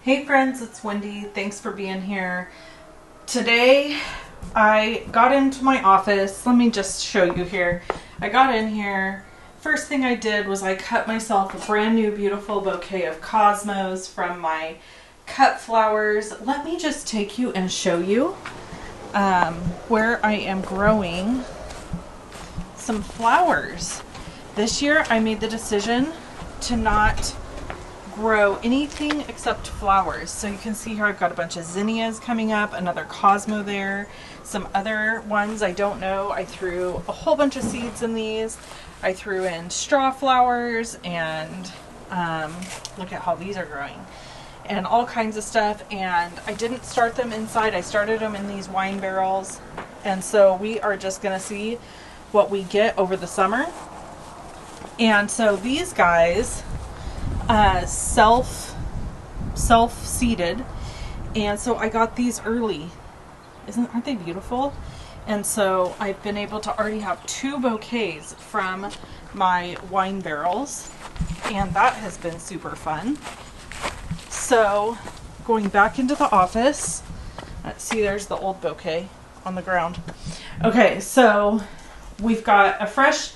Hey friends, it's Wendy. Thanks for being here. Today I got into my office. Let me just show you here. I got in here. First thing I did was I cut myself a brand new beautiful bouquet of cosmos from my cut flowers. Let me just take you and show you where I am growing some flowers. This year I made the decision to not grow anything except flowers. So you can see here I've got a bunch of zinnias coming up, another cosmo there, some other ones I don't know. I threw a whole bunch of seeds in these. I threw in straw flowers and look at how these are growing and all kinds of stuff. And I didn't start them inside. I started them in these wine barrels. And so we are just gonna see what we get over the summer. And so these guys self-seeded, and so I got these early. Aren't they beautiful? And so I've been able to already have 2 bouquets from my wine barrels, and that has been super fun. So going back into the office, let's see, there's the old bouquet on the ground. Okay, so we've got a fresh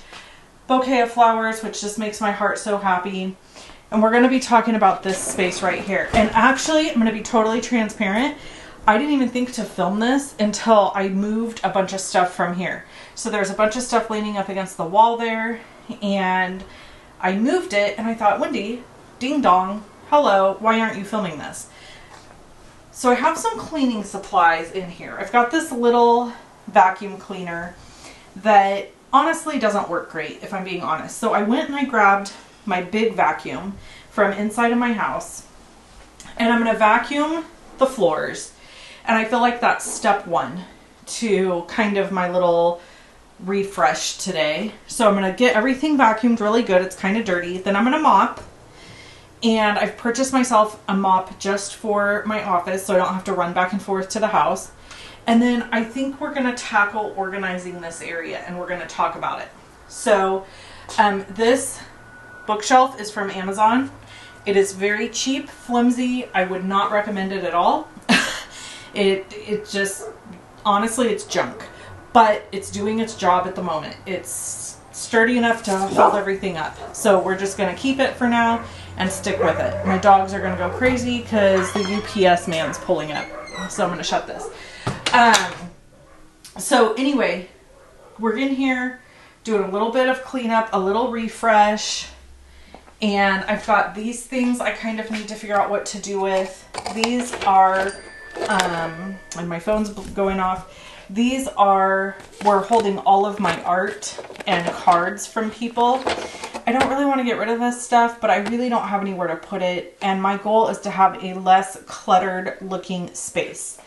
bouquet of flowers, which just makes my heart so happy. And we're going to be talking about this space right here. And actually, I'm going to be totally transparent. I didn't even think to film this until I moved a bunch of stuff from here. So there's a bunch of stuff leaning up against the wall there. And I moved it and I thought, Wendy, ding dong, hello, why aren't you filming this? So I have some cleaning supplies in here. I've got this little vacuum cleaner that honestly doesn't work great, if I'm being honest. So I went and I grabbed my big vacuum from inside of my house, and I'm going to vacuum the floors. And I feel like that's step 1 to kind of my little refresh today. So I'm going to get everything vacuumed really good. It's kind of dirty. Then I'm going to mop, and I've purchased myself a mop just for my office so I don't have to run back and forth to the house. And then I think we're going to tackle organizing this area, and we're going to talk about it. So this bookshelf is from Amazon. It is very cheap, flimsy. I would not recommend it at all. It just, honestly, it's junk, but it's doing its job at the moment. It's sturdy enough to hold everything up. So we're just going to keep it for now and stick with it. My dogs are going to go crazy because the UPS man's pulling up. So I'm going to shut this. So anyway, we're in here doing a little bit of cleanup, a little refresh. And I've got these things I kind of need to figure out what to do with. These are, and my phone's going off. These are, we're holding all of my art and cards from people. I don't really want to get rid of this stuff, but I really don't have anywhere to put it. And my goal is to have a less cluttered looking space.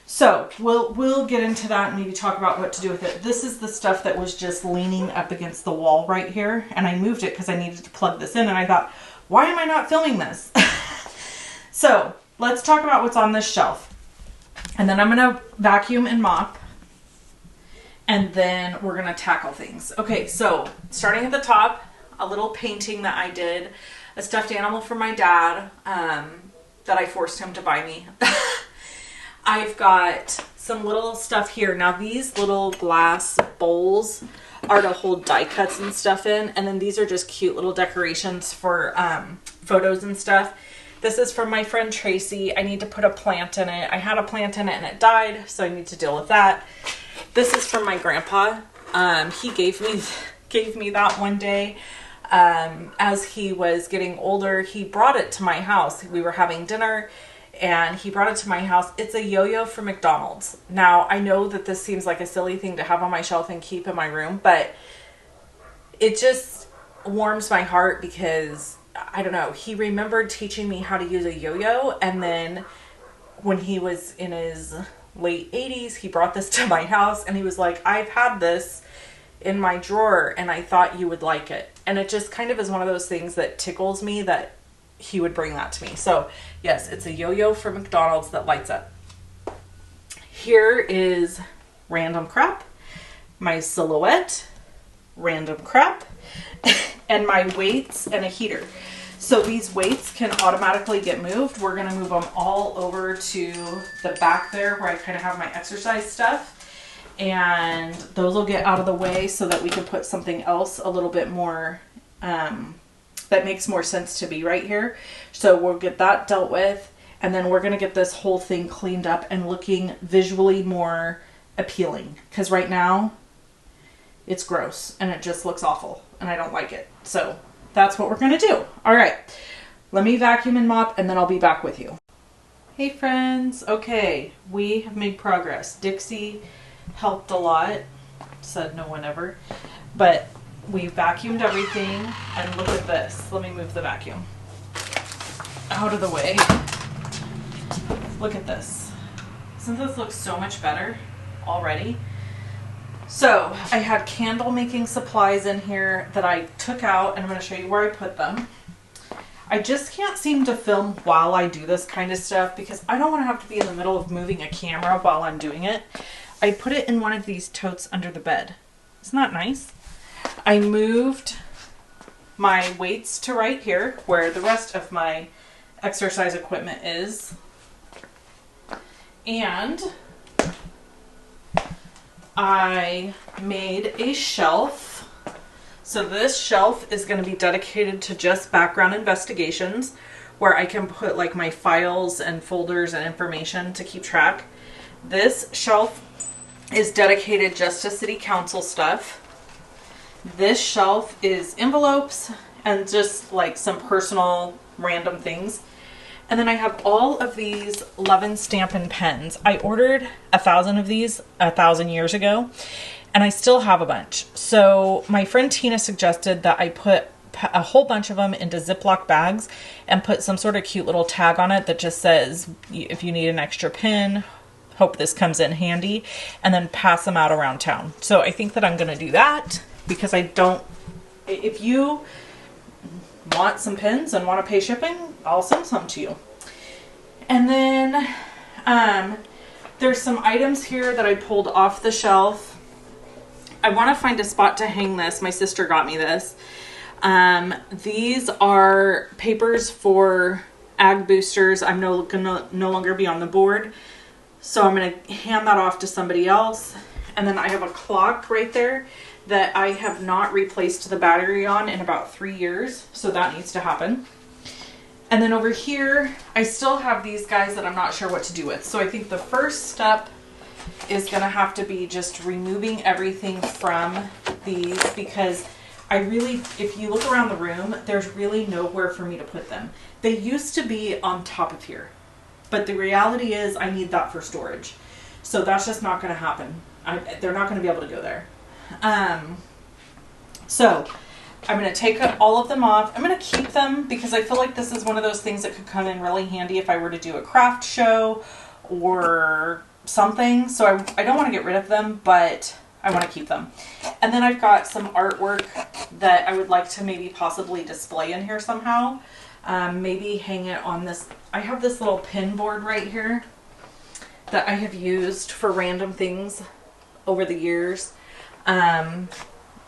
So we'll get into that and maybe talk about what to do with it. This is the stuff that was just leaning up against the wall right here. And I moved it because I needed to plug this in. And I thought, why am I not filming this? So let's talk about what's on this shelf. And then I'm going to vacuum and mop. And then we're going to tackle things. Okay, so starting at the top, a little painting that I did. A stuffed animal from my dad that I forced him to buy me. I've got some little stuff here. Now these little glass bowls are to hold die cuts and stuff in. And then these are just cute little decorations for photos and stuff. This is from my friend Tracy. I need to put a plant in it. I had a plant in it and it died, so I need to deal with that. This is from my grandpa. He gave me that one day. As he was getting older, he brought it to my house. We were having dinner and he brought it to my house. It's a yo-yo from McDonald's. Now, I know that this seems like a silly thing to have on my shelf and keep in my room, but it just warms my heart because, I don't know, he remembered teaching me how to use a yo-yo, and then when he was in his late 80s, he brought this to my house, and he was like, I've had this in my drawer, and I thought you would like it. And it just kind of is one of those things that tickles me that he would bring that to me. So yes, it's a yo-yo from McDonald's that lights up. Here is random crap, my silhouette, random crap, and my weights and a heater. So these weights can automatically get moved. We're gonna move them all over to the back there where I kind of have my exercise stuff. And those will get out of the way so that we can put something else a little bit more, that makes more sense to be right here. So we'll get that dealt with. And then we're gonna get this whole thing cleaned up and looking visually more appealing. Because right now, it's gross and it just looks awful and I don't like it. So that's what we're gonna do. All right, let me vacuum and mop and then I'll be back with you. Hey friends, okay, we have made progress. Dixie helped a lot, said no one ever, but we vacuumed everything and look at this. Let me move the vacuum out of the way. Look at this. Doesn't this look so much better already? So I had candle making supplies in here that I took out and I'm going to show you where I put them. I just can't seem to film while I do this kind of stuff because I don't want to have to be in the middle of moving a camera while I'm doing it. I put it in one of these totes under the bed. Isn't that nice? I moved my weights to right here where the rest of my exercise equipment is. And I made a shelf. So this shelf is going to be dedicated to just background investigations where I can put like my files and folders and information to keep track. This shelf is dedicated just to city council stuff. This shelf is envelopes and just like some personal random things. And then I have all of these Love and Stampin' pens. I ordered 1,000 of these 1,000 years ago, and I still have a bunch. So my friend Tina suggested that I put a whole bunch of them into Ziploc bags and put some sort of cute little tag on it that just says, if you need an extra pen, hope this comes in handy, and then pass them out around town. So I think that I'm gonna do that because I don't, if you want some pins and want to pay shipping, I'll send some to you. And then there's some items here that I pulled off the shelf. I want to find a spot to hang this. My sister got me this. These are papers for ag boosters. I'm gonna no longer be on the board, so I'm gonna hand that off to somebody else. And then I have a clock right there that I have not replaced the battery on in about 3 years, so that needs to happen. And then over here, I still have these guys that I'm not sure what to do with. So I think the first step is gonna have to be just removing everything from these because I really, if you look around the room, there's really nowhere for me to put them. They used to be on top of here, but the reality is I need that for storage. So that's just not gonna happen. They're not gonna be able to go there. So I'm going to take all of them off. I'm going to keep them because I feel like this is one of those things that could come in really handy if I were to do a craft show or something. So I don't want to get rid of them, but I want to keep them. And then I've got some artwork that I would like to maybe possibly display in here somehow. Maybe hang it on this. I have this little pin board right here that I have used for random things over the years.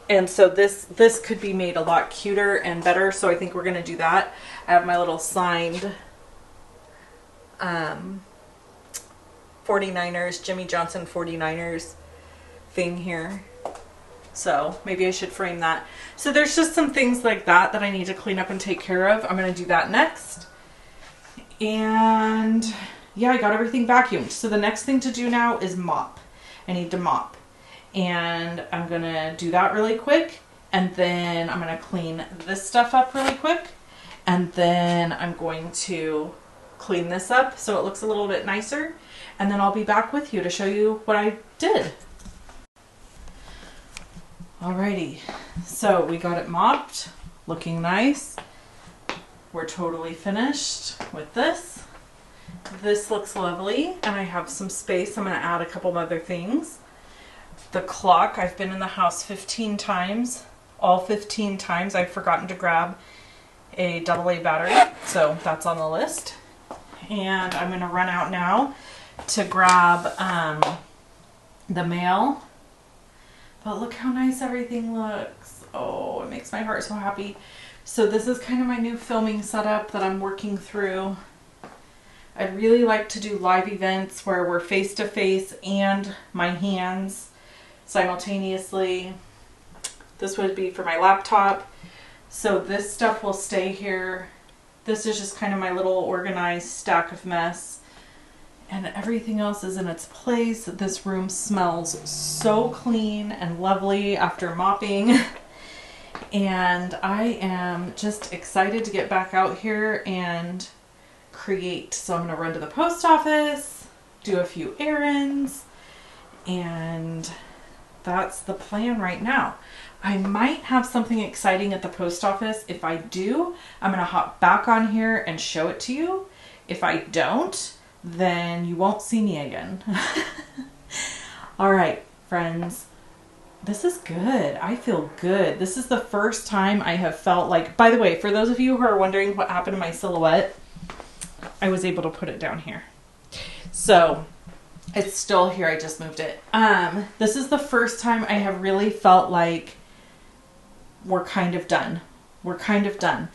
And so this could be made a lot cuter and better. So I think we're going to do that. I have my little signed 49ers, Jimmy Johnson 49ers thing here. So maybe I should frame that. So there's just some things like that that I need to clean up and take care of. I'm going to do that next. And yeah, I got everything vacuumed. So the next thing to do now is mop. I need to mop. And I'm gonna do that really quick, and then I'm gonna clean this stuff up really quick, and then I'm going to clean this up so it looks a little bit nicer, and then I'll be back with you to show you what I did. Alrighty, so we got it mopped, looking nice. We're totally finished with this. This looks lovely, and I have some space. I'm gonna add a couple other things. The clock, I've been in the house 15 times. All 15 times I've forgotten to grab a AA battery, so that's on the list. And I'm gonna run out now to grab the mail. But look how nice everything looks. Oh, it makes my heart so happy. So this is kind of my new filming setup that I'm working through. I'd really like to do live events where we're face to face and my hands simultaneously. This would be for my laptop. So this stuff will stay here. This is just kind of my little organized stack of mess. And everything else is in its place. This room smells so clean and lovely after mopping. And I am just excited to get back out here and create. So I'm going to run to the post office, do a few errands, and that's the plan right now. I might have something exciting at the post office. If I do, I'm going to hop back on here and show it to you. If I don't, then you won't see me again. All right, friends. This is good. I feel good. This is the first time I have felt like, by the way, for those of you who are wondering what happened to my silhouette, I was able to put it down here. So it's still here. I just moved it. This is the first time I have really felt like we're kind of done. We're kind of done.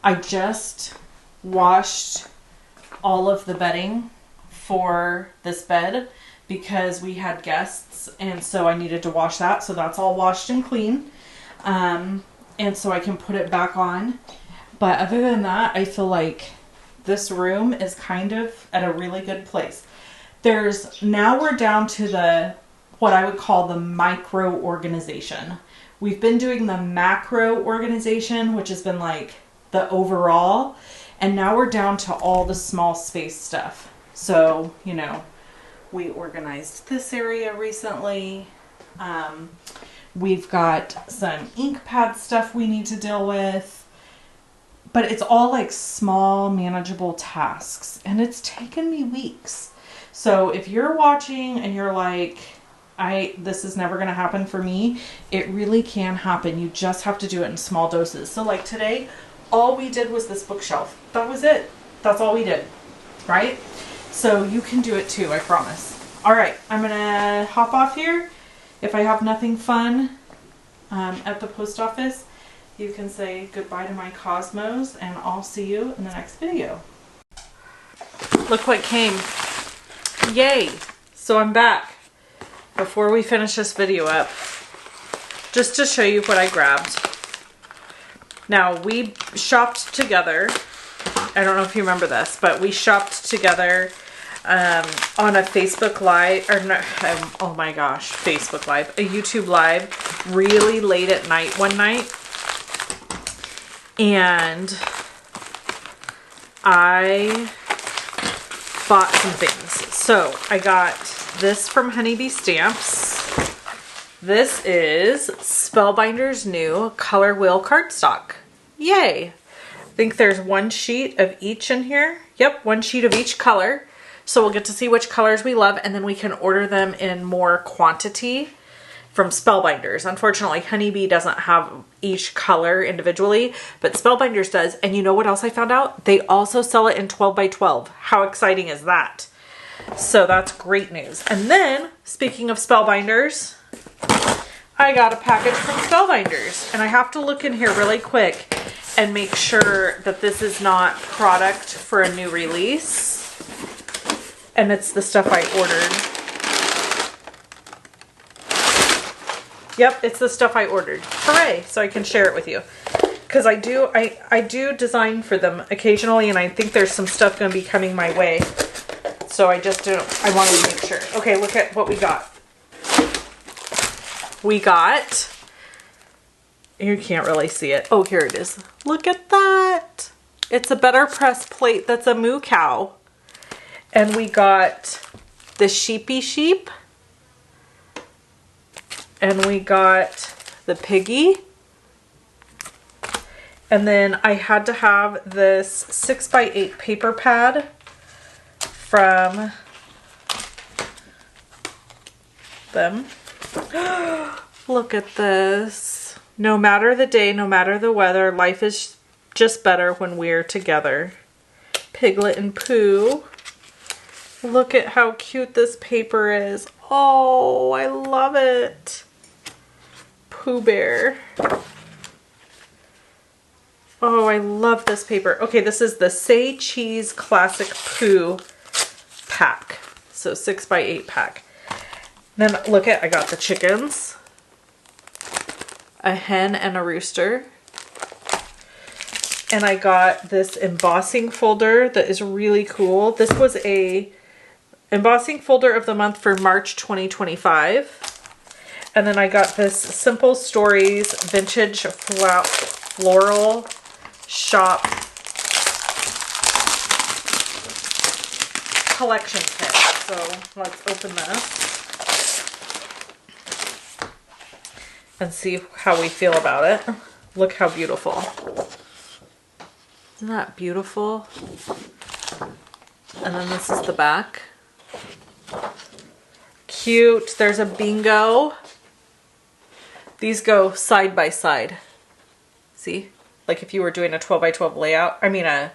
I just washed all of the bedding for this bed because we had guests, and so I needed to wash that. So that's all washed and clean. And so I can put it back on. But other than that, I feel like this room is kind of at a really good place. Now we're down to the, what I would call the micro organization. We've been doing the macro organization, which has been like the overall, and now we're down to all the small space stuff. So, you know, we organized this area recently. We've got some ink pad stuff we need to deal with, but it's all like small, manageable tasks, and it's taken me weeks. So if you're watching and you're like, this is never going to happen for me, it really can happen. You just have to do it in small doses. So like today, all we did was this bookshelf. That was it. That's all we did, right? So you can do it too, I promise. All right, I'm going to hop off here. If I have nothing fun at the post office, you can say goodbye to my cosmos, and I'll see you in the next video. Look what came. Yay! So I'm back. Before we finish this video up, just to show you what I grabbed. Now, we shopped together. I don't know if you remember this, but we shopped together on a Facebook Live, or no, oh my gosh, Facebook Live, a YouTube Live, really late at night one night. And I bought some things. So I got this from Honeybee Stamps. This is Spellbinder's new color wheel cardstock. Yay! I think there's one sheet of each in here. Yep, one sheet of each color. So we'll get to see which colors we love, and then we can order them in more quantity from Spellbinders. Unfortunately, Honeybee doesn't have each color individually, but Spellbinders does. And you know what else I found out? They also sell it in 12 by 12. How exciting is that? So that's great news. And then, speaking of Spellbinders, I got a package from Spellbinders, and I have to look in here really quick and make sure that this is not product for a new release. And it's the stuff I ordered. Yep, it's the stuff I ordered. Hooray! So I can share it with you. Because I do design for them occasionally, and I think there's some stuff going to be coming my way. So I wanted to make sure. Okay, look at what we got. We got, you can't really see it. Oh, here it is. Look at that. It's a Better Press plate that's a moo cow. And we got the sheepy sheep. And we got the piggy. And then I had to have this 6x8 paper pad from them. Look at this. No matter the day, no matter the weather, life is just better when we're together. Piglet and Pooh. Look at how cute this paper is. Oh, I love it. Pooh Bear. Oh, I love this paper. Okay, this is the Say Cheese Classic Poo pack. So 6x8 pack. Then look at, I got the chickens, a hen and a rooster. And I got this embossing folder that is really cool. This was a embossing folder of the month for March 2025. And then I got this Simple Stories Vintage Floral Shop collection kit. So let's open this and see how we feel about it. Look how beautiful. Isn't that beautiful? And then this is the back. Cute. There's a bingo. These go side by side. See? Like if you were doing a 12x12 layout. I mean a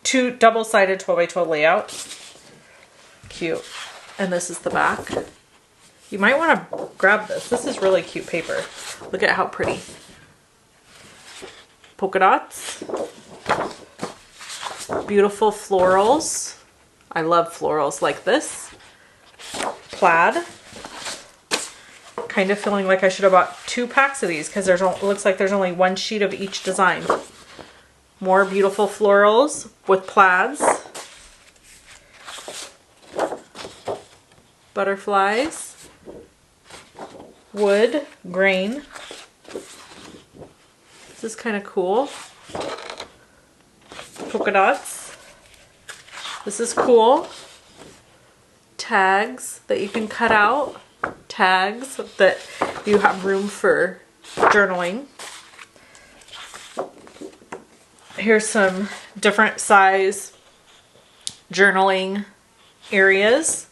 double-sided 12x12 layout. Cute. And this is the back. You might want to grab this. This is really cute paper. Look at how pretty. Polka dots. Beautiful florals. I love florals like this. Plaid. Kind of feeling like I should have bought 2 packs of these because it looks like there's only 1 sheet of each design. More beautiful florals with plaids. Butterflies. Wood grain. This is kind of cool. Polka dots. This is cool. Tags that you can cut out. Tags that you have room for journaling. Here's some different size journaling areas.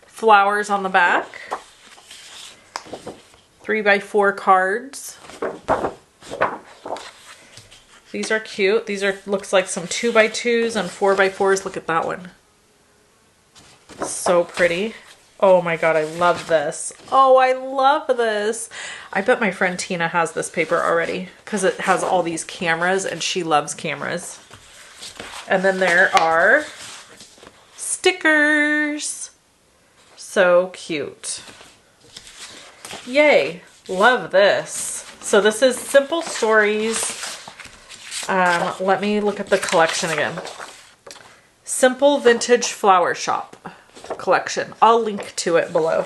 Flowers on the back. 3x4 cards. These are cute. These are, looks like some 2x2s and 4x4s. Look at that one. So pretty. Oh my god, I love this. Oh, I love this. I bet my friend Tina has this paper already because it has all these cameras and she loves cameras. And then there are stickers. So cute. Yay. Love this. So this is Simple Stories. Let me look at the collection again. Simple Vintage Flower Shop collection. I'll link to it below.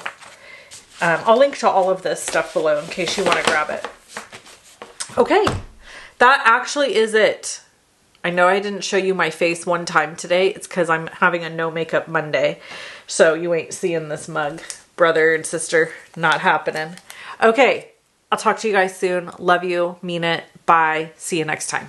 I'll link to all of this stuff below in case you want to grab it. Okay, that actually is it. I know I didn't show you my face one time today. It's because I'm having a no makeup Monday. So you ain't seeing this mug. Brother and sister, not happening. Okay, I'll talk to you guys soon. Love you. Mean it. Bye. See you next time.